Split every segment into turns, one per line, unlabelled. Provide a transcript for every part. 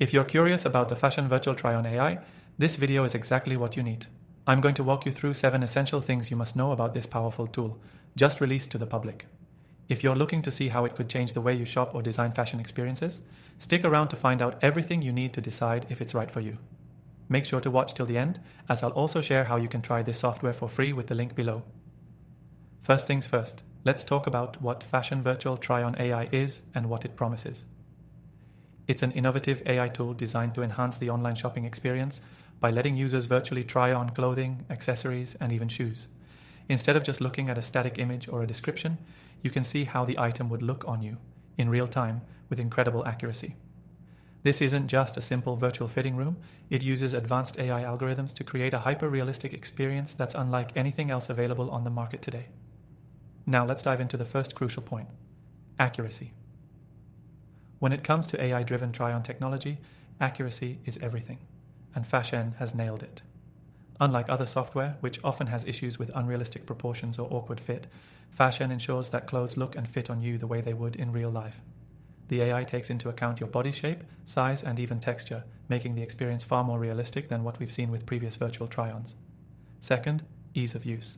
If you're curious about the Fashion Virtual Try-On AI, this video is exactly what you need. I'm going to walk you through 7 essential things you must know about this powerful tool, just released to the public. If you're looking to see how it could change the way you shop or design fashion experiences, stick around to find out everything you need to decide if it's right for you. Make sure to watch till the end, as I'll also share how you can try this software for free with the link below. First things first, let's talk about what Fashion Virtual Try-On AI is and what it promises. It's an innovative AI tool designed to enhance the online shopping experience by letting users virtually try on clothing, accessories, and even shoes. Instead of just looking at a static image or a description, you can see how the item would look on you in real time with incredible accuracy. This isn't just a simple virtual fitting room, it uses advanced AI algorithms to create a hyper-realistic experience that's unlike anything else available on the market today. Now let's dive into the first crucial point: accuracy. When it comes to AI-driven try-on technology, accuracy is everything, and FASHN has nailed it. Unlike other software, which often has issues with unrealistic proportions or awkward fit, FASHN ensures that clothes look and fit on you the way they would in real life. The AI takes into account your body shape, size, and even texture, making the experience far more realistic than what we've seen with previous virtual try-ons. Second, ease of use.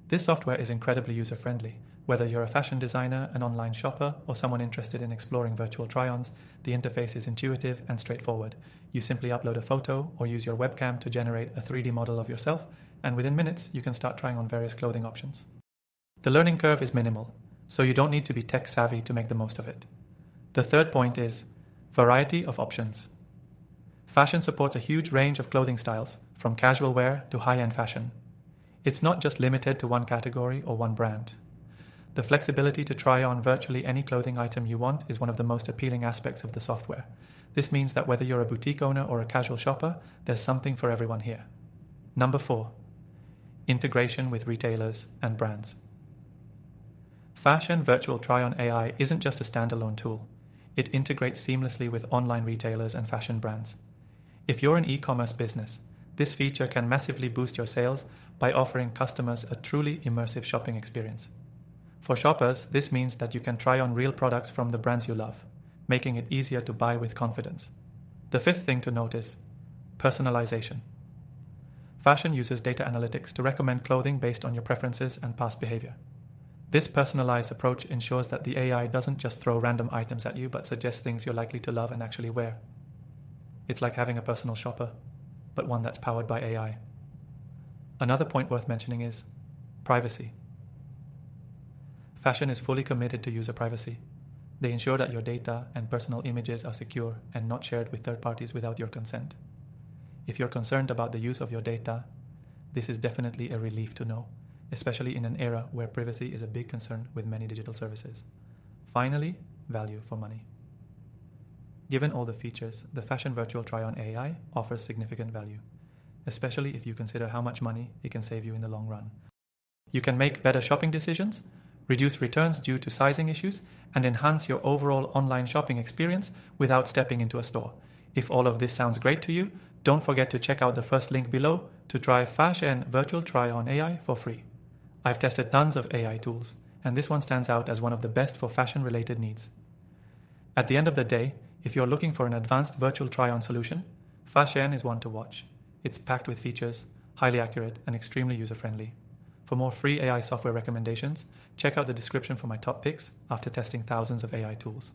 This software is incredibly user-friendly. Whether you're a fashion designer, an online shopper, or someone interested in exploring virtual try-ons, the interface is intuitive and straightforward. You simply upload a photo or use your webcam to generate a 3D model of yourself, and within minutes, you can start trying on various clothing options. The learning curve is minimal, so you don't need to be tech-savvy to make the most of it. The third point is variety of options. FASHN supports a huge range of clothing styles, from casual wear to high-end fashion. It's not just limited to one category or one brand. The flexibility to try on virtually any clothing item you want is one of the most appealing aspects of the software. This means that whether you're a boutique owner or a casual shopper, there's something for everyone here. Number 4, integration with retailers and brands. FASHN Virtual Try-On AI isn't just a standalone tool. It integrates seamlessly with online retailers and fashion brands. If you're an e-commerce business, this feature can massively boost your sales by offering customers a truly immersive shopping experience. For shoppers, this means that you can try on real products from the brands you love, making it easier to buy with confidence. The fifth thing to note is personalization. FASHN uses data analytics to recommend clothing based on your preferences and past behavior. This personalized approach ensures that the AI doesn't just throw random items at you, but suggests things you're likely to love and actually wear. It's like having a personal shopper, but one that's powered by AI. Another point worth mentioning is privacy. FASHN is fully committed to user privacy. They ensure that your data and personal images are secure and not shared with third parties without your consent. If you're concerned about the use of your data, this is definitely a relief to know, especially in an era where privacy is a big concern with many digital services. Finally, value for money. Given all the features, the FASHN Virtual Try-On AI offers significant value, especially if you consider how much money it can save you in the long run. You can make better shopping decisions, reduce returns due to sizing issues, and enhance your overall online shopping experience without stepping into a store. If all of this sounds great to you, don't forget to check out the first link below to try FASHN Virtual Try-On AI for free. I've tested tons of AI tools, and this one stands out as one of the best for fashion-related needs. At the end of the day, if you're looking for an advanced virtual try-on solution, FASHN is one to watch. It's packed with features, highly accurate, and extremely user-friendly. For more free AI software recommendations, check out the description for my top picks after testing thousands of AI tools.